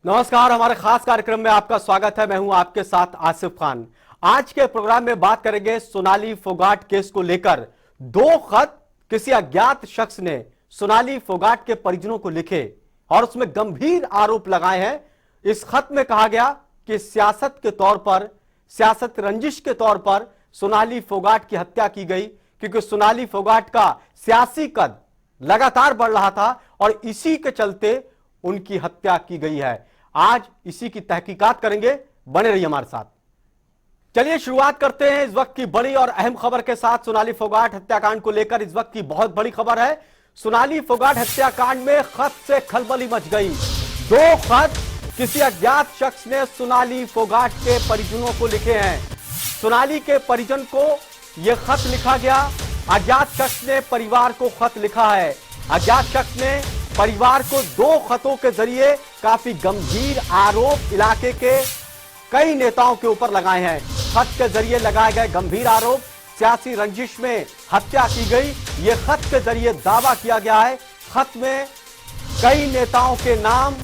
नमस्कार, हमारे खास कार्यक्रम में आपका स्वागत है। मैं हूं आपके साथ आसिफ खान। आज के प्रोग्राम में बात करेंगे सोनाली फोगाट केस को लेकर। दो खत किसी अज्ञात शख्स ने सोनाली फोगाट के परिजनों को लिखे और उसमें गंभीर आरोप लगाए हैं। इस खत में कहा गया कि सियासत के तौर पर, सियासत रंजिश के तौर पर सोनाली फोगाट की हत्या की गई, क्योंकि सोनाली फोगाट का सियासी कद लगातार बढ़ रहा था और इसी के चलते उनकी हत्या की गई है। आज इसी की तहकीकात करेंगे, बने रहिए हमारे साथ। चलिए शुरुआत करते हैं इस वक्त की बड़ी और अहम खबर के साथ। सोनाली फोगाट हत्याकांड को लेकर इस वक्त की बहुत बड़ी खबर है। सोनाली फोगाट हत्याकांड में खत से खलबली मच गई। दो खत किसी अज्ञात शख्स ने सोनाली फोगाट के परिजनों को लिखे हैं। सोनाली के परिजन को यह खत लिखा गया। अज्ञात शख्स ने परिवार को खत लिखा है। अज्ञात शख्स ने परिवार को दो खतों के जरिए काफी गंभीर आरोप इलाके के कई नेताओं के ऊपर लगाए हैं। खत के जरिए लगाए गए गंभीर आरोप, सियासी रंजिश में हत्या की गई, ये खत के जरिए दावा किया गया है। खत में कई नेताओं के नाम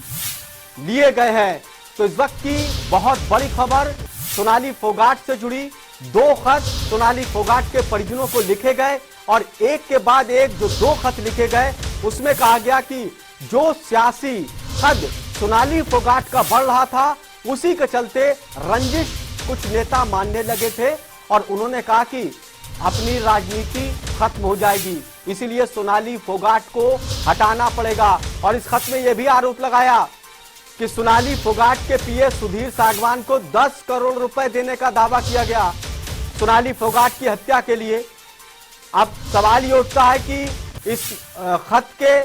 लिए गए हैं। तो इस वक्त की बहुत बड़ी खबर, सोनाली फोगाट से जुड़ी दो खत सोनाली फोगाट के परिजनों को लिखे गए और एक के बाद एक जो दो खत लिखे गए उसमें कहा गया कि जो सियासी कद सोनाली फोगाट का बढ़ रहा था उसी के चलते रंजिश कुछ नेता मानने लगे थे और उन्होंने कहा कि अपनी राजनीति खत्म हो जाएगी, इसीलिए सोनाली फोगाट को हटाना पड़ेगा। और इस खत में यह भी आरोप लगाया कि सोनाली फोगाट के पीए सुधीर सागवान को 10 करोड़ रुपए देने का दावा किया गया सोनाली फोगाट की हत्या के लिए। अब सवाल ये उठता है कि इस खत के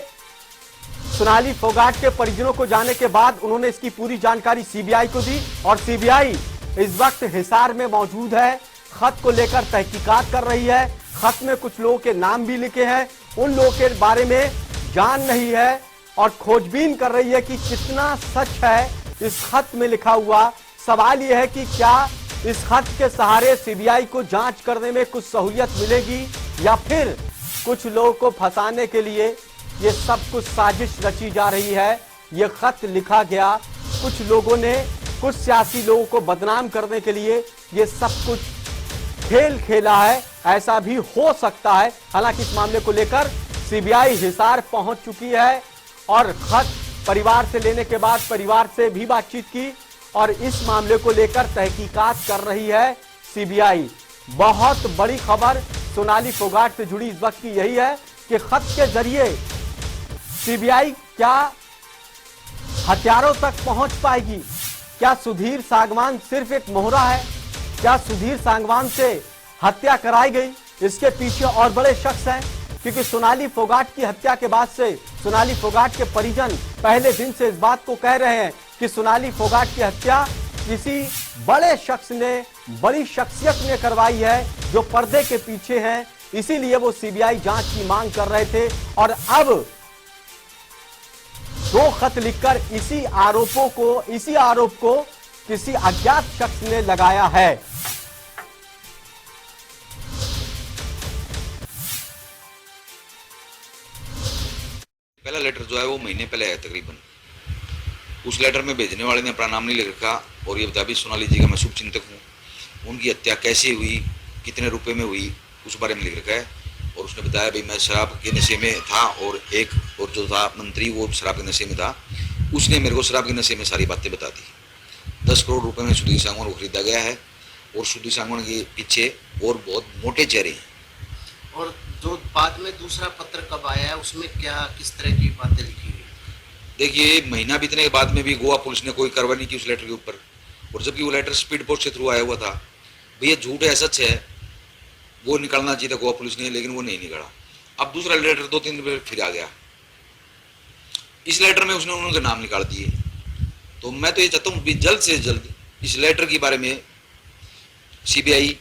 सोनाली फोगाट के परिजनों को जाने के बाद उन्होंने इसकी पूरी जानकारी सीबीआई को दी और सीबीआई इस वक्त हिसार में मौजूद है, खत को लेकर तहकीकात कर रही है। खत में कुछ लोगों के नाम भी लिखे हैं, उन लोगों के बारे में जान नहीं है और खोजबीन कर रही है कि कितना सच है इस खत में लिखा हुआ। सवाल यह है कि क्या इस खत के सहारे सीबीआई को जांच करने में कुछ सहूलियत मिलेगी या फिर कुछ लोगों को फंसाने के लिए ये सब कुछ साजिश रची जा रही है। ये खत लिखा गया, कुछ लोगों ने, कुछ सियासी लोगों को बदनाम करने के लिए ये सब कुछ खेल खेला है, ऐसा भी हो सकता है। हालांकि इस मामले को लेकर सीबीआई हिसार पहुंच चुकी है और खत परिवार से लेने के बाद परिवार से भी बातचीत की और इस मामले को लेकर तहकीकात कर रही है सीबीआई। बहुत बड़ी खबर सोनाली फोगाट से जुड़ी इस वक्त की यही है कि खत के जरिए सीबीआई क्या हथियारों तक पहुंच पाएगी। क्या सुधीर सागवान सिर्फ एक मोहरा है? क्या सुधीर सागवान से हत्या कराई गई, इसके पीछे और बड़े शख्स हैं? क्योंकि सोनाली फोगाट की हत्या के बाद से सोनाली फोगाट के परिजन पहले दिन से इस बात को कह रहे हैं कि सोनाली फोगाट की हत्या किसी बड़े शख्स ने, बड़ी शख्सियत ने करवाई है जो पर्दे के पीछे हैं। इसीलिए वो सीबीआई जांच की मांग कर रहे थे और अब दो खत लिखकर इसी आरोप को किसी अज्ञात शख्स ने लगाया है। पहला लेटर जो है वो महीने पहले आया तकरीबन। उस लेटर में भेजने वाले ने अपना नाम नहीं लिख रखा और ये बताया भी सोनाली जी का मैं शुभचिंतक हूँ, उनकी हत्या कैसे हुई, कितने रुपए में हुई, उस बारे में लिख रखा है। और उसने बताया भाई मैं शराब के नशे में था और एक और जो था मंत्री वो शराब के नशे में था, उसने मेरे को शराब के नशे में सारी बातें बता दी। 10 करोड़ रुपए में सुधीर सागवान को खरीदा गया है और सुधीर सागवान के पीछे और बहुत मोटे चेहरे हैं। और जो बाद में दूसरा पत्र कब आया है उसमें क्या किस तरह की बातें लिखी हुई? देखिए, महीना बीतने के बाद में भी गोवा पुलिस ने कोई कार्रवाई नहीं की उस लेटर के ऊपर, और जबकि वो लेटर स्पीड पोस्ट के थ्रू आया हुआ था। भैया झूठ है सच है वो निकालना चाहिए था गोवा पुलिस ने, लेकिन वो नहीं निकाला। अब दूसरा लेटर 2-3 दिन फिर आ गया, इस लेटर में उसने उनके नाम निकाल दिए। तो मैं तो ये चाहता हूँ जल्द से जल्द इस लेटर के बारे में सीबीआई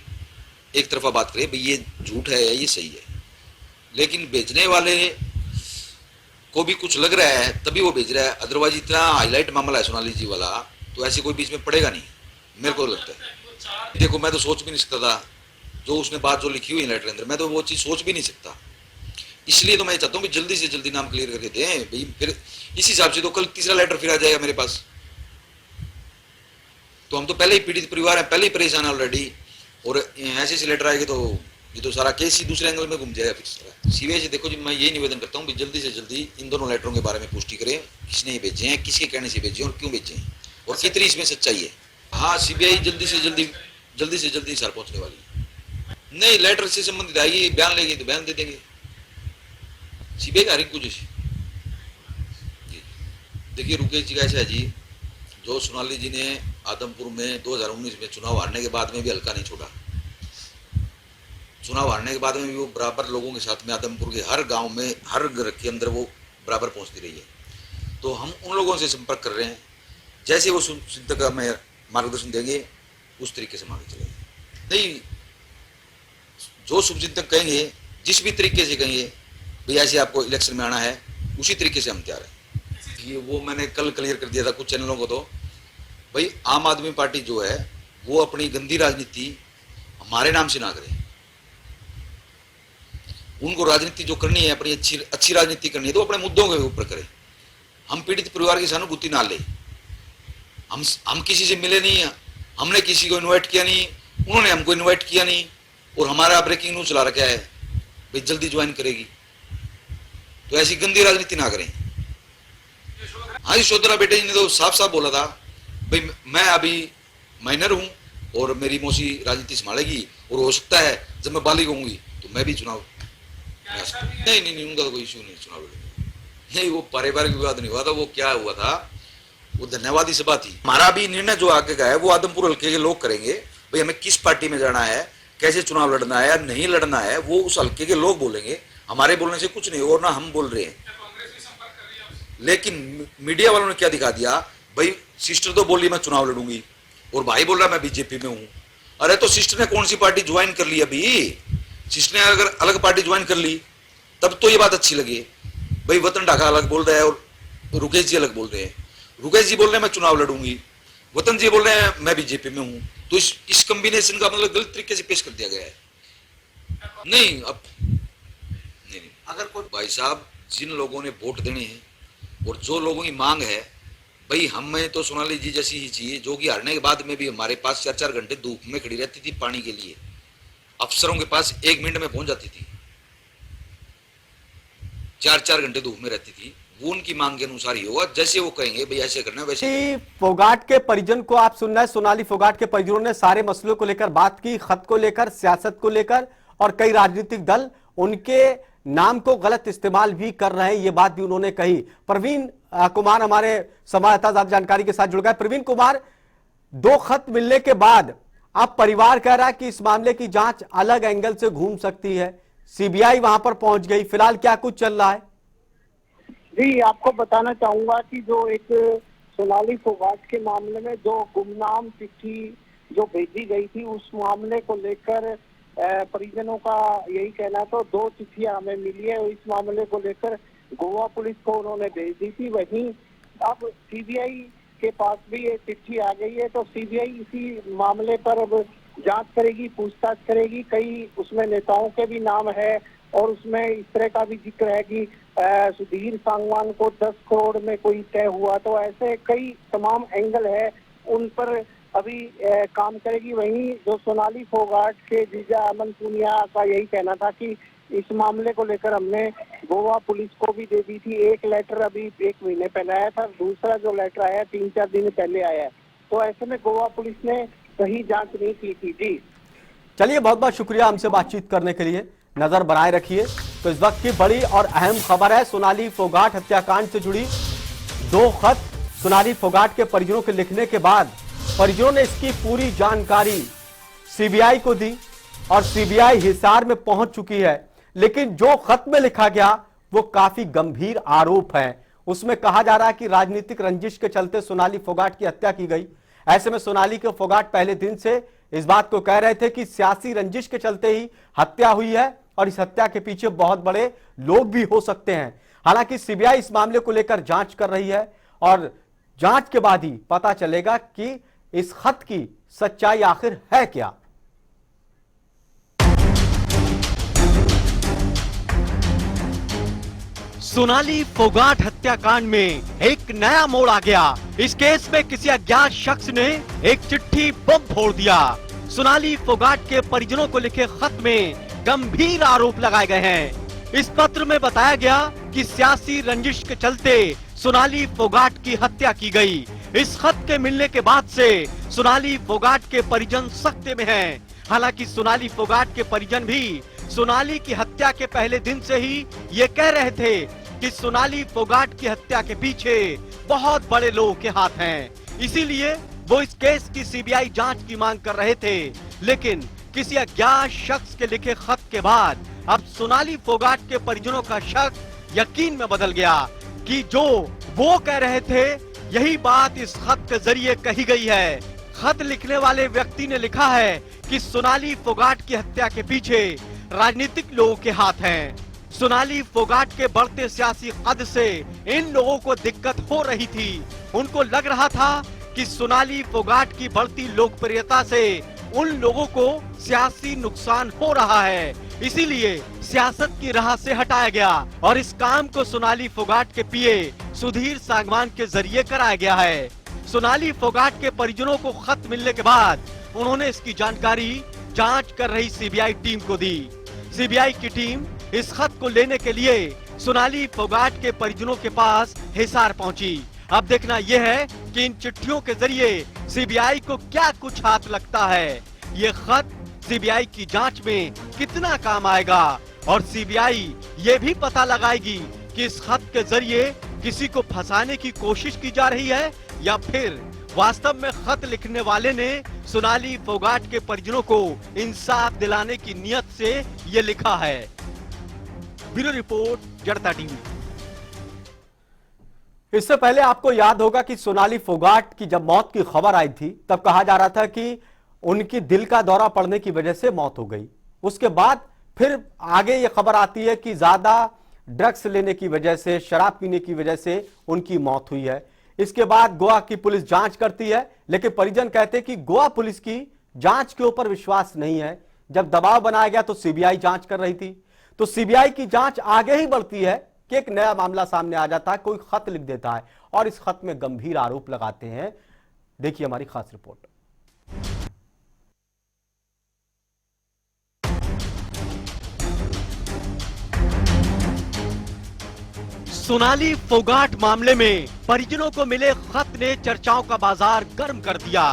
एक तरफा बात करे, भाई ये झूठ है या ये सही है। लेकिन भेजने वाले को भी कुछ लग रहा है तभी वो भेज रहा है, अदरवाइज इतना हाईलाइट मामला है सोनाली जी वाला तो ऐसे कोई बीच में पड़ेगा नहीं, मेरे को लगता है। देखो मैं तो सोच भी नहीं सकता था जो उसने बात जो लिखी हुई लेटर के अंदर, मैं तो वो चीज़ सोच भी नहीं सकता। इसलिए तो मैं चाहता हूँ कि जल्दी से जल्दी नाम क्लियर करके दें भाई, फिर इस हिसाब से तो कल तीसरा लेटर फिर आ जाएगा मेरे पास तो हम तो पहले ही पीड़ित परिवार है, पहले ही परेशान है ऑलरेडी, और ऐसे से लेटर आएगी तो ये तो सारा केस ही दूसरे एंगल में घूम जाएगा। फिर सीबीआई से देखो जी, मैं यही निवेदन करता हूँ कि जल्दी से जल्दी इन दोनों लेटरों के बारे में पुष्टि करें, किसने ये भेजे हैं, किसके कहने से भेजे हैं और क्यों भेजे हैं, और कितनी इसमें सच्चाई है। हाँ, सीबीआई जल्दी से जल्दी सर पहुंचने वाली है। नहीं, लेटर से संबंधित आएगी, बयान लेगी तो बयान दे देंगे। सीबीआई का हर एक कुछ देखिए, रुकेश जी का ऐसा है जी, जो सोनाली जी ने आदमपुर में 2019 में चुनाव हारने के बाद में भी हल्का नहीं छोड़ा। चुनाव हारने के बाद में भी वो बराबर लोगों के साथ में आदमपुर के हर गांव में, हर घर के अंदर वो बराबर पहुंचती रही है। तो हम उन लोगों से संपर्क कर रहे हैं, जैसे वो चिंतक का हमें मार्गदर्शन देंगे उस तरीके से आगे चलेंगे। नहीं, जो शुभचिंतक कहेंगे, जिस भी तरीके से कहेंगे भाई ऐसे आपको इलेक्शन में आना है, उसी तरीके से हम तैयार हैं। ये वो मैंने कल क्लियर कर दिया था कुछ चैनलों को, तो भाई आम आदमी पार्टी जो है वो अपनी गंदी राजनीति हमारे नाम से ना करे। उनको राजनीति जो करनी है, अपनी अच्छी राजनीति करनी है, तो अपने मुद्दों के ऊपर करे। हम पीड़ित परिवार की सहानुभूति ना ले। हम किसी से मिले नहीं, हमने किसी को इनवाइट किया नहीं, उन्होंने हमको इनवाइट किया नहीं, और हमारा ब्रेकिंग न्यूज चला रखा है भाई जल्दी ज्वाइन करेगी। तो ऐसी गंदी राजनीति ना करें। हाँ, यशोधरा बेटे जी ने तो साफ साफ बोला था भाई मैं अभी माइनर हूं और मेरी मौसी राजनीति संभालेगी, और हो सकता है जब मैं बालिग होंगी तो मैं भी चुनाव नहीं, उनका तो कोई इशू नहीं चुनाव लड़ेंगे। नहीं, वो पारिवारिक विवाद नहीं हुआ था, वो क्या हुआ था, वो धन्यवादी सभा थी। हमारा भी निर्णय जो आगे का है वो आदमपुर हल्के के लोग करेंगे। भाई हमें किस पार्टी में जाना है, कैसे चुनाव लड़ना है या नहीं लड़ना है, वो उस हल्के के लोग बोलेंगे। हमारे बोलने से कुछ नहीं, और ना हम बोल रहे हैं। लेकिन मीडिया वालों ने क्या दिखा दिया, भाई सिस्टर तो बोली मैं चुनाव लड़ूंगी, और भाई बोल रहा मैं बीजेपी में हूं। अरे तो सिस्टर ने कौन सी पार्टी ज्वाइन कर ली? अभी सिस्टर ने अगर अलग पार्टी ज्वाइन कर ली तब तो ये बात अच्छी लगी। भाई वतन ढाका अलग बोल रहा है और रुकेश जी अलग बोल रहे हैं। रुकेश जी बोल रहे हैं मैं चुनाव लड़ूंगी, वतन जी बोल रहे हैं मैं बीजेपी में हूं। तो इस कॉम्बिनेशन का मतलब गलत तरीके से पेश कर दिया गया है। नहीं, अब नहीं, अगर कोई भाई साहब, जिन लोगों ने वोट देने हैं और जो लोगों की मांग है, भाई हमें तो सोनाली जी जैसी ही चाहिए, जो कि हारने के बाद में भी हमारे पास 4-4 घंटे धूप में खड़ी रहती थी पानी के लिए, अफसरों के पास 1 मिनट में पहुंच जाती थी, 4-4 घंटे धूप में रहती थी। वो उनकी मांग के अनुसार ही होगा, जैसे वो कहेंगे भाई ऐसे करना वैसे। फोगाट के परिजन को आप सुन रहे हैं, सोनाली फोगाट के परिजनों ने सारे मसलों को लेकर बात की, खत को लेकर, सियासत को लेकर, और कई राजनीतिक दल उनके नाम को गलत इस्तेमाल भी कर रहे हैं, ये बात भी उन्होंने कही। प्रवीण कुमार हमारे संवाददाता ज्यादा जानकारी के साथ जुड़ गए। प्रवीण कुमार, 2 खत मिलने के बाद अब परिवार कह रहा है कि इस मामले की जांच अलग एंगल से घूम सकती है, सीबीआई वहां पर पहुंच गई, फिलहाल क्या कुछ चल रहा है? जी, आपको बताना चाहूंगा कि जो एक सोनाली फोगाट के मामले में जो गुमनाम चिट्ठी जो भेजी गई थी, उस मामले को लेकर परिजनों का यही कहना तो 2 चिट्ठियां हमें मिली है। इस मामले को लेकर गोवा पुलिस को उन्होंने भेज दी थी। वहीं अब सीबीआई के पास भी ये चिट्ठी आ गई है, तो सीबीआई इसी मामले पर अब जांच करेगी, पूछताछ करेगी। कई उसमें नेताओं के भी नाम है, और उसमें इस तरह का भी जिक्र है कि सुधीर सांगवान को 10 करोड़ में कोई तय हुआ। तो ऐसे कई तमाम एंगल है, उन पर अभी काम करेगी। वहीं जो सोनाली फोगाट के जीजा अमन पूनिया का यही कहना था कि इस मामले को लेकर हमने गोवा पुलिस को भी दे दी थी। एक लेटर अभी 1 महीने पहले आया था, दूसरा जो लेटर आया 3-4 दिन पहले आया है। तो ऐसे में गोवा पुलिस ने कहीं जांच नहीं की थी। जी चलिए, बहुत बहुत शुक्रिया हमसे बातचीत करने के लिए, नजर बनाए रखिए। तो इस वक्त की बड़ी और अहम खबर है, सोनाली फोगाट हत्याकांड से जुड़ी 2 खत सोनाली फोगाट के परिजनों के लिखने के बाद परिजनों ने इसकी पूरी जानकारी सीबीआई को दी, और सीबीआई हिसार में पहुंच चुकी है। लेकिन जो खत में लिखा गया वो काफी गंभीर आरोप है। उसमें कहा जा रहा है कि राजनीतिक रंजिश के चलते सोनाली फोगाट की हत्या की गई। ऐसे में सोनाली के फोगाट पहले दिन से इस बात को कह रहे थे कि सियासी रंजिश के चलते ही हत्या हुई है, और इस हत्या के पीछे बहुत बड़े लोग भी हो सकते हैं। हालांकि सीबीआई इस मामले को लेकर जांच कर रही है, और जांच के बाद ही पता चलेगा कि इस खत की सच्चाई आखिर है क्या। सोनाली फोगाट हत्याकांड में एक नया मोड़ आ गया। इस केस में किसी अज्ञात शख्स ने एक चिट्ठी बम फोड़ दिया। सोनाली फोगाट के परिजनों को लिखे खत में गंभीर आरोप लगाए गए हैं। इस पत्र में बताया गया कि सियासी रंजिश के चलते सोनाली फोगाट की हत्या की गई। इस खत के मिलने के बाद से सोनाली फोगाट के परिजन सख्ते में हैं। हालांकि सोनाली फोगाट के परिजन भी सोनाली की हत्या के पहले दिन से ही ये कह रहे थे कि सोनाली फोगाट की हत्या के पीछे बहुत बड़े लोगों के हाथ हैं। इसीलिए वो इस केस की सीबीआई जांच की मांग कर रहे थे। लेकिन किसी अज्ञात शख्स के लिखे खत के बाद अब सोनाली फोगाट के परिजनों का शक यकीन में बदल गया कि जो वो कह रहे थे यही बात इस खत के जरिए कही गई है। खत लिखने वाले व्यक्ति ने लिखा है कि सोनाली फोगाट की हत्या के पीछे राजनीतिक लोगों के हाथ हैं। सोनाली फोगाट के बढ़ते सियासी कद से इन लोगों को दिक्कत हो रही थी। उनको लग रहा था कि सोनाली फोगाट की बढ़ती लोकप्रियता से उन लोगों को सियासी नुकसान हो रहा है। इसीलिए सियासत की राह से हटाया गया और इस काम को सोनाली फोगाट के पीए सुधीर सांगवान के जरिए कराया गया है। सोनाली फोगाट के परिजनों को खत मिलने के बाद उन्होंने इसकी जानकारी जांच कर रही सीबीआई टीम को दी। सीबीआई की टीम इस खत को लेने के लिए सोनाली फोगाट के परिजनों के पास हिसार पहुंची। अब देखना यह है कि इन चिट्ठियों के जरिए सीबीआई को क्या कुछ हाथ लगता है। ये खत सीबीआई की जांच में कितना काम आएगा और सीबीआई ये भी पता लगाएगी कि इस खत के जरिए किसी को फंसाने की कोशिश की जा रही है या फिर वास्तव में खत लिखने वाले ने सोनाली फोगाट के परिजनों को इंसाफ दिलाने की नियत से ये लिखा है। ब्यूरो रिपोर्ट, जनता टीवी। इससे पहले आपको याद होगा कि सोनाली फोगाट की जब मौत की खबर आई थी तब कहा जा रहा था कि उनकी दिल का दौरा पड़ने की वजह से मौत हो गई। उसके बाद फिर आगे ये खबर आती है कि ज्यादा ड्रग्स लेने की वजह से, शराब पीने की वजह से उनकी मौत हुई है। इसके बाद गोवा की पुलिस जांच करती है, लेकिन परिजन कहते हैं कि गोवा पुलिस की जांच के ऊपर विश्वास नहीं है। जब दबाव बनाया गया तो सीबीआई जांच कर रही थी, तो सीबीआई की जांच आगे ही बढ़ती है कि एक नया मामला सामने आ जाता है। कोई खत लिख देता है और इस खत में गंभीर आरोप लगाते हैं। देखिए हमारी खास रिपोर्ट। सोनाली फोगाट मामले में परिजनों को मिले खत ने चर्चाओं का बाजार गर्म कर दिया।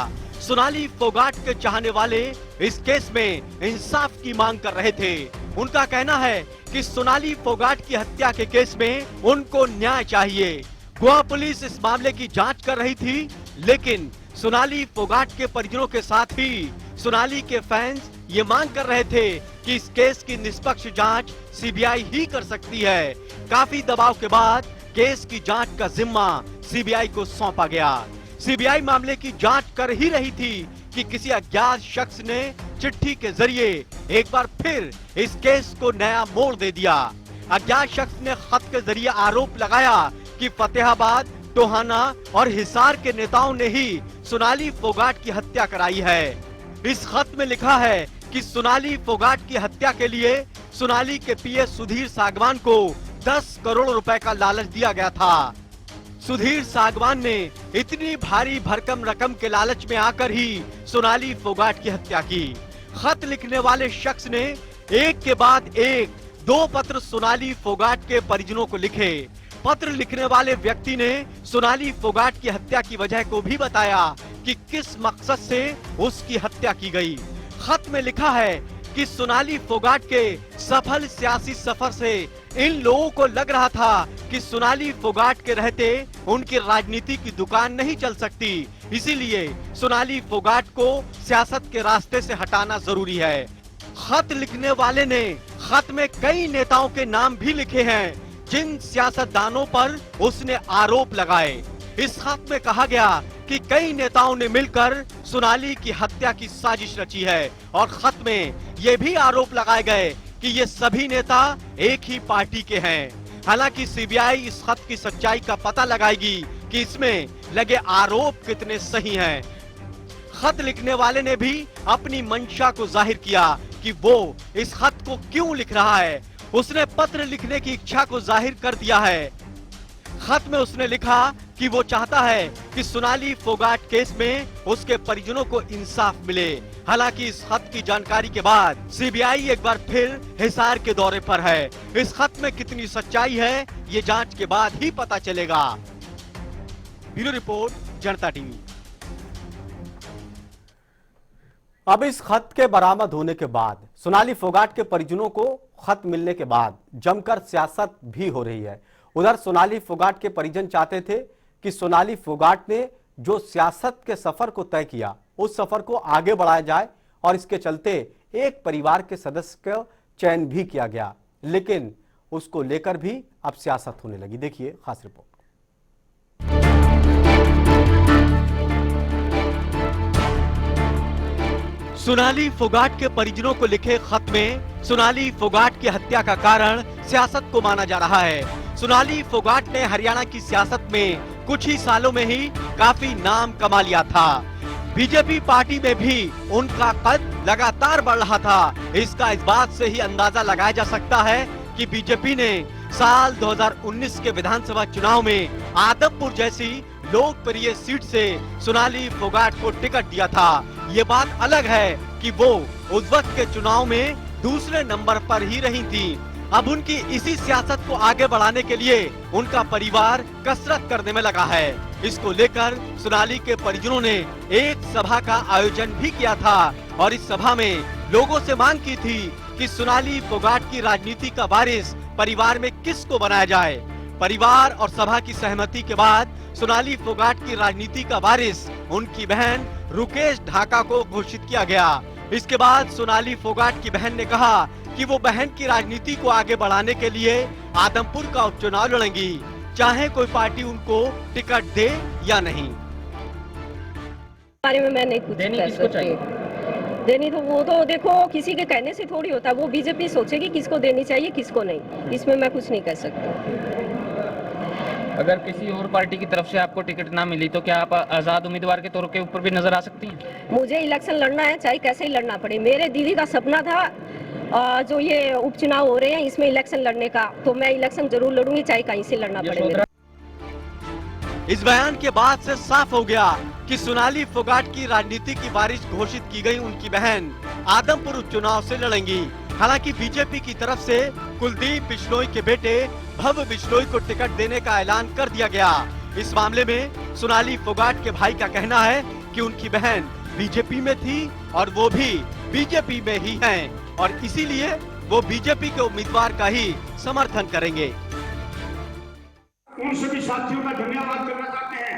सोनाली फोगाट के चाहने वाले इस केस में इंसाफ की मांग कर रहे थे। उनका कहना है कि सोनाली फोगाट की हत्या के केस में उनको न्याय चाहिए। गोवा पुलिस इस मामले की जांच कर रही थी, लेकिन सोनाली फोगाट के परिजनों के साथ ही सोनाली के फैंस ये मांग कर रहे थे कि इस केस की निष्पक्ष जांच सीबीआई ही कर सकती है। काफी दबाव के बाद केस की जांच का जिम्मा सीबीआई को सौंपा गया। सीबीआई मामले की जांच कर ही रही थी कि किसी अज्ञात शख्स ने चिट्ठी के जरिए एक बार फिर इस केस को नया मोड़ दे दिया। अज्ञात शख्स ने खत के जरिए आरोप लगाया कि फतेहाबाद, टोहाना और हिसार के नेताओं ने ही सोनाली फोगाट की हत्या कराई है। इस खत में लिखा है कि सोनाली फोगाट की हत्या के लिए सोनाली के पीए सुधीर सांगवान को 10 करोड़ रुपए का लालच दिया गया था। सुधीर सांगवान ने इतनी भारी भरकम रकम के लालच में आकर ही सोनाली फोगाट की हत्या की। खत लिखने वाले शख्स ने एक के बाद एक 2 पत्र सोनाली फोगाट के परिजनों को लिखे। पत्र लिखने वाले व्यक्ति ने सोनाली फोगाट की हत्या की वजह को भी बताया कि किस मकसद से उसकी हत्या की गई। खत में लिखा है कि सोनाली फोगाट के सफल सियासी सफर से इन लोगों को लग रहा था कि सोनाली फोगाट के रहते उनकी राजनीति की दुकान नहीं चल सकती। इसीलिए सोनाली फोगाट को सियासत के रास्ते से हटाना जरूरी है। खत लिखने वाले ने खत में कई नेताओं के नाम भी लिखे हैं जिन सियासतदानों पर उसने आरोप लगाए। इस खत में कहा गया कि कई नेताओं ने मिलकर सोनाली की हत्या की साजिश रची है और खत में ये भी आरोप लगाए गए कि ये सभी नेता एक ही पार्टी के हैं। हालांकि सीबीआई इस खत की सच्चाई का पता लगाएगी कि इसमें लगे आरोप कितने सही हैं। खत लिखने वाले ने भी अपनी मंशा को जाहिर किया कि वो इस खत को क्यों लिख रहा है। उसने पत्र लिखने की इच्छा को जाहिर कर दिया है। खत में उसने लिखा कि वो चाहता है कि सोनाली फोगाट केस में उसके परिजनों को इंसाफ मिले। हालांकि इस खत की जानकारी के बाद सीबीआई एक बार फिर हिसार के दौरे पर है। इस खत में कितनी सच्चाई है ये जांच के बाद ही पता चलेगा। ब्यूरो रिपोर्ट, जनता टीवी। अब इस खत के बरामद होने के बाद सोनाली फोगाट के परिजनों को खत मिलने के बाद जमकर सियासत भी हो रही है। उधर सोनाली फोगाट के परिजन चाहते थे कि सोनाली फोगाट ने जो सियासत के सफर को तय किया उस सफर को आगे बढ़ाया जाए और इसके चलते एक परिवार के सदस्य का चयन भी किया गया, लेकिन उसको लेकर भी अब सियासत होने लगी। देखिए खास रिपोर्ट। सोनाली फोगाट के परिजनों को लिखे खत में सोनाली फोगाट की हत्या का कारण सियासत को माना जा रहा है। सोनाली फोगाट ने हरियाणा की सियासत में कुछ ही सालों में ही काफी नाम कमा लिया था। बीजेपी पार्टी में भी उनका कद लगातार बढ़ रहा था। इसका इस बात से ही अंदाजा लगाया जा सकता है कि बीजेपी ने साल 2019 के विधानसभा चुनाव में आदमपुर जैसी लोकप्रिय सीट से सोनाली फोगाट को टिकट दिया था। ये बात अलग है कि वो उस वक्त के चुनाव में दूसरे नंबर पर ही रही थी। अब उनकी इसी सियासत को आगे बढ़ाने के लिए उनका परिवार कसरत करने में लगा है। इसको लेकर सोनाली के परिजनों ने एक सभा का आयोजन भी किया था और इस सभा में लोगों से मांग की थी कि सोनाली फोगाट की राजनीति का वारिस परिवार में किसको बनाया जाए। परिवार और सभा की सहमति के बाद सोनाली फोगाट की राजनीति का वारिस उनकी बहन रुकेश ढाका को घोषित किया गया। इसके बाद सोनाली फोगाट की बहन ने कहा कि वो बहन की राजनीति को आगे बढ़ाने के लिए आदमपुर का उपचुनाव लड़ेंगी, चाहे कोई पार्टी उनको टिकट दे या नहीं। बारे में मैं नहीं कुछ कह सकती। देनी तो वो तो देखो किसी के कहने से थोड़ी होता है। वो बीजेपी सोचेगी किसको देनी चाहिए किसको नहीं। इसमें मैं कुछ नहीं कह सकती। अगर किसी और पार्टी की तरफ से आपको टिकट ना मिली तो क्या आप आजाद उम्मीदवार के तौर के ऊपर भी नजर आ सकती हैं? मुझे इलेक्शन लड़ना है, चाहे कैसे ही लड़ना पड़े। मेरे दीदी का सपना था जो ये उपचुनाव हो रहे हैं इसमें इलेक्शन लड़ने का, तो मैं इलेक्शन जरूर लड़ूंगी, चाहे कहीं से लड़ना पड़े मेरे। इस बयान के बाद से साफ हो गया कि सोनाली फोगाट की राजनीति की बारिश घोषित की गई उनकी बहन आदमपुर उपचुनाव से लड़ेंगी। हालांकि बीजेपी की तरफ से कुलदीप बिश्नोई के बेटे भव बिश्नोई को टिकट देने का ऐलान कर दिया गया। इस मामले में सोनाली फोगाट के भाई का कहना है कि उनकी बहन बीजेपी में थी और वो भी बीजेपी में ही हैं और इसीलिए वो बीजेपी के उम्मीदवार का ही समर्थन करेंगे। उन सभी साथियों का धन्यवाद करना चाहते हैं।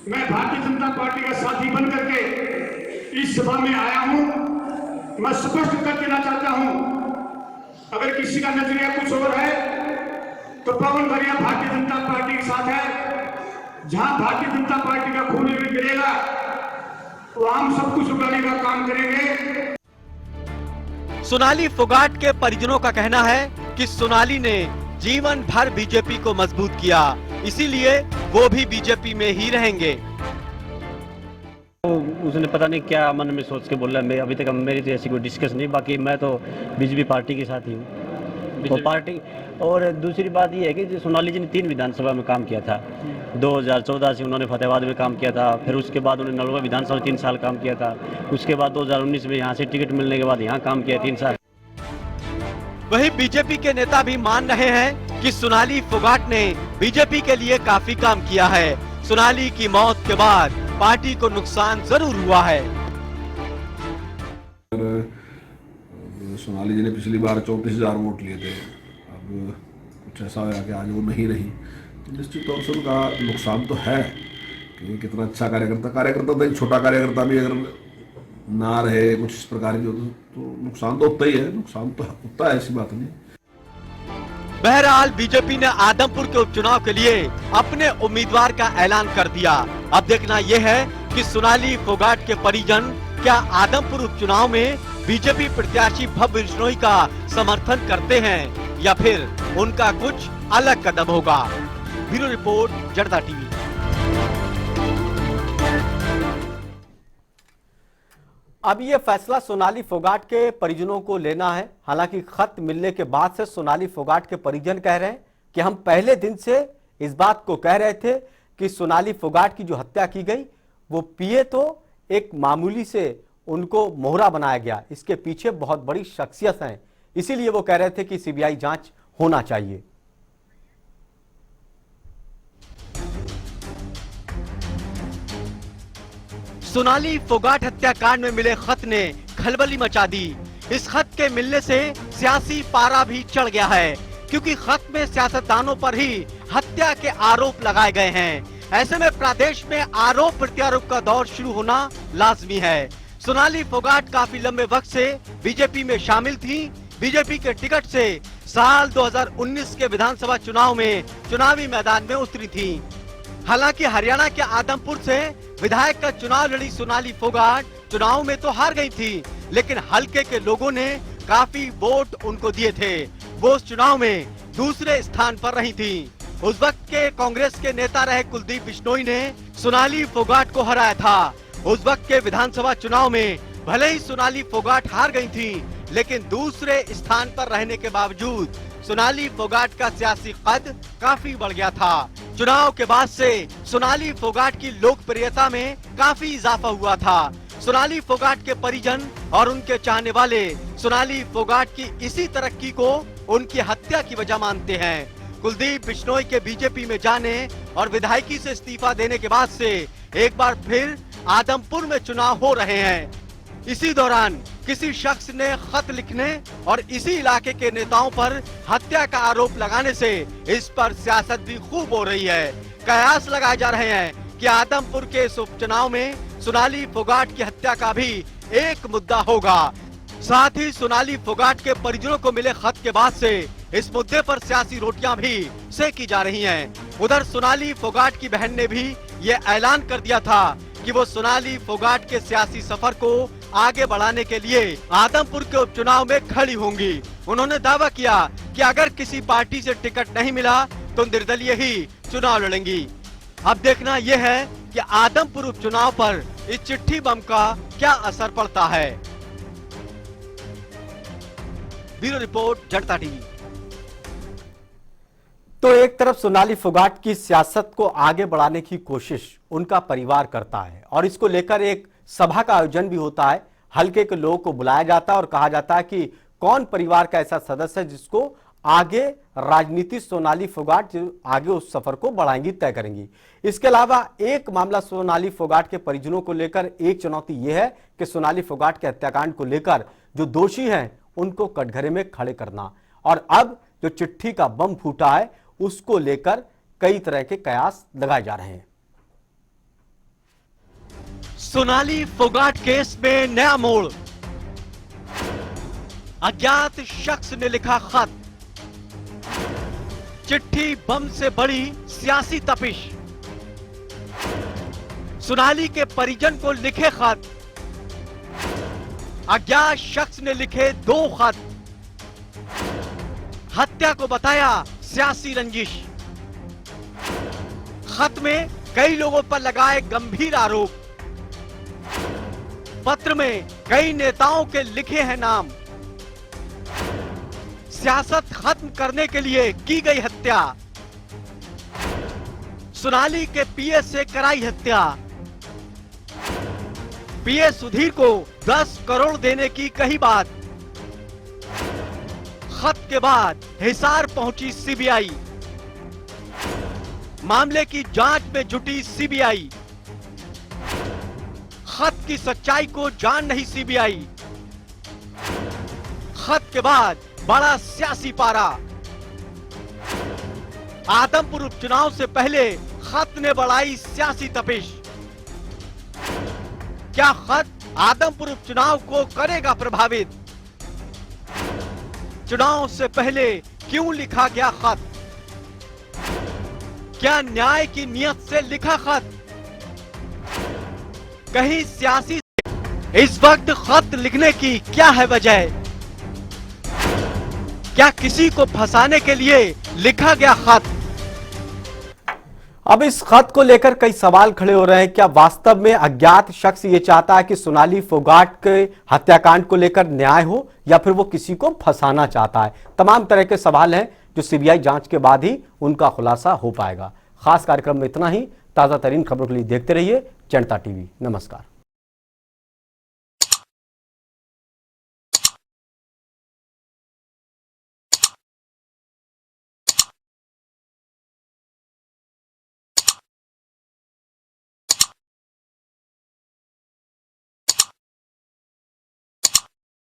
मैं भारतीय जनता पार्टी का साथी बन करके इस सभा में आया हूं। मैं स्पष्ट कर देना चाहता हूं, अगर किसी का नजरिया कुछ और है तो पवन भरिया भारतीय जनता पार्टी के साथ है। जहां भारतीय जनता पार्टी का खून गिरेगा तो हम सब कुछ उठाने का काम करेंगे। सोनाली फोगाट के परिजनों का कहना है कि सोनाली ने जीवन भर बीजेपी को मजबूत किया, इसीलिए वो भी बीजेपी में ही रहेंगे। उसने पता नहीं क्या मन में सोच के बोला। मैं अभी तक मेरी तो ऐसी कोई डिस्कस नहीं। बाकी मैं तो बीजेपी पार्टी के साथ ही हूँ। वो पार्टी और दूसरी बात ये है कि सोनाली जी ने 3 विधानसभा में काम किया था। 2014 से उन्होंने फतेहाबाद में काम किया था, फिर उसके बाद उन्होंने नलवा विधानसभा में 3 साल काम किया था। उसके बाद 2019 में यहाँ से टिकट मिलने के बाद यहाँ काम किया 3 साल। वहीं बीजेपी के नेता भी मान रहे हैं कि सोनाली फोगाट ने बीजेपी के लिए काफी काम किया है। सोनाली की मौत के बाद पार्टी को नुकसान जरूर हुआ है। सोनाली जी ने पिछली बार 34,000 वोट लिए थे। अब कुछ ऐसा हुआ कि आज वो नहीं रही, तो निश्चित तौर से उनका नुकसान तो है कि कितना अच्छा कार्यकर्ता था। एक छोटा कार्यकर्ता भी अगर ना रहे कुछ इस प्रकार की तो नुकसान तो उतना ही है। नुकसान तो उतना है, ऐसी बात नहीं। बहरहाल बीजेपी ने आदमपुर के उपचुनाव के लिए अपने उम्मीदवार का ऐलान कर दिया। अब देखना यह है कि सोनाली फोगाट के परिजन क्या आदमपुर उपचुनाव में बीजेपी प्रत्याशी भव बिश्नोई का समर्थन करते हैं या फिर उनका कुछ अलग कदम होगा। ब्यूरो रिपोर्ट, जनता टीवी। अब ये फैसला सोनाली फोगाट के परिजनों को लेना है। हालांकि खत मिलने के बाद से सोनाली फोगाट के परिजन कह रहे हैं कि हम पहले दिन से इस बात को कह रहे थे कि सोनाली फोगाट की जो हत्या की गई वो पिए तो एक मामूली से उनको मोहरा बनाया गया, इसके पीछे बहुत बड़ी शख्सियत है, इसीलिए वो कह रहे थे कि सीबीआई जांच होना चाहिए। सोनाली फोगाट हत्याकांड में मिले खत ने खलबली मचा दी। इस खत के मिलने से सियासी पारा भी चढ़ गया है, क्योंकि खत में सियासतदानों पर ही हत्या के आरोप लगाए गए हैं। ऐसे में प्रदेश में आरोप प्रत्यारोप का दौर शुरू होना लाजमी है। सोनाली फोगाट काफी लंबे वक्त से बीजेपी में शामिल थी। बीजेपी के टिकट से साल 2019 के विधानसभा चुनाव में चुनावी मैदान में उतरी थी। हालांकि हरियाणा के आदमपुर से विधायक का चुनाव लड़ी सोनाली फोगाट चुनाव में तो हार गई थी, लेकिन हलके के लोगों ने काफी वोट उनको दिए थे। वो उस चुनाव में दूसरे स्थान पर रही थी। उस वक्त के कांग्रेस के नेता रहे कुलदीप बिश्नोई ने सोनाली फोगाट को हराया था। उस वक्त के विधानसभा चुनाव में भले ही सोनाली फोगाट हार गई थी, लेकिन दूसरे स्थान पर रहने के बावजूद सोनाली फोगाट का सियासी कद काफी बढ़ गया था। चुनाव के बाद से सोनाली फोगाट की लोकप्रियता में काफी इजाफा हुआ था। सोनाली फोगाट के परिजन और उनके चाहने वाले सोनाली फोगाट की इसी तरक्की को उनकी हत्या की वजह मानते हैं। कुलदीप बिश्नोई के बीजेपी में जाने और विधायकी से इस्तीफा देने के बाद से एक बार फिर आदमपुर में चुनाव हो रहे हैं। इसी दौरान किसी शख्स ने खत लिखने और इसी इलाके के नेताओं पर हत्या का आरोप लगाने से इस पर सियासत भी खूब हो रही है। कयास लगाए जा रहे हैं कि आदमपुर के इस उपचुनाव में सोनाली फोगाट की हत्या का भी एक मुद्दा होगा। साथ ही सोनाली फोगाट के परिजनों को मिले खत के बाद से इस मुद्दे पर सियासी रोटियां भी सेकी जा रही हैं। उधर सोनाली फोगाट की बहन ने भी ये ऐलान कर दिया था कि वो सोनाली फोगाट के सियासी सफर को आगे बढ़ाने के लिए आदमपुर के उपचुनाव में खड़ी होंगी। उन्होंने दावा किया कि अगर किसी पार्टी से टिकट नहीं मिला तो निर्दलीय ही चुनाव लड़ेंगी। अब देखना यह है कि आदमपुर उपचुनाव पर इस चिट्ठी बम का क्या असर पड़ता है। ब्यूरो रिपोर्ट, जनता टीवी। तो एक तरफ सोनाली फोगाट की सियासत को आगे बढ़ाने की कोशिश उनका परिवार करता है और इसको लेकर एक सभा का आयोजन भी होता है। हल्के के लोगों को बुलाया जाता है और कहा जाता है कि कौन परिवार का ऐसा सदस्य है जिसको आगे राजनीति सोनाली फोगाट आगे उस सफर को बढ़ाएंगी, तय करेंगी। इसके अलावा एक मामला सोनाली फोगाट के परिजनों को लेकर एक चुनौती यह है कि सोनाली फोगाट के हत्याकांड को लेकर जो दोषी हैं उनको कटघरे में खड़े करना, और अब जो चिट्ठी का बम फूटा है उसको लेकर कई तरह के कयास लगाए जा रहे हैं। सोनाली फोगाट केस में नया मोड़। अज्ञात शख्स ने लिखा खत, चिट्ठी बम से बड़ी सियासी तपिश। सोनाली के परिजन को लिखे खत, अज्ञात शख्स ने लिखे 2 खत। हत्या को बताया सियासी रंजिश। खत में कई लोगों पर लगाए गंभीर आरोप। पत्र में कई नेताओं के लिखे हैं नाम। सियासत खत्म करने के लिए की गई हत्या। सोनाली के पीए से कराई हत्या। पीए सुधीर को 10 करोड़ देने की कही बात। खत के बाद हिसार पहुंची सीबीआई। मामले की जांच में जुटी सीबीआई। खत की सच्चाई को जान नहीं सीबीआई। खत के बाद बड़ा सियासी पारा। आदमपुर उपचुनाव से पहले खत ने बढ़ाई सियासी तपिश। क्या खत आदमपुर उपचुनाव को करेगा प्रभावित? चुनाव से पहले क्यों लिखा गया खत? क्या न्याय की नियत से लिखा खत? कहीं सियासी इस वक्त खत लिखने की क्या है वजह? क्या किसी को फंसाने के लिए लिखा गया खत? अब इस खत को लेकर कई सवाल खड़े हो रहे हैं। क्या वास्तव में अज्ञात शख्स ये चाहता है कि सोनाली फोगाट के हत्याकांड को लेकर न्याय हो, या फिर वो किसी को फंसाना चाहता है? तमाम तरह के सवाल हैं जो सीबीआई जांच के बाद ही उनका खुलासा हो पाएगा। खास कार्यक्रम में इतना ही। ताजा तरीन खबरों के लिए देखते रहिए जनता टीवी। नमस्कार।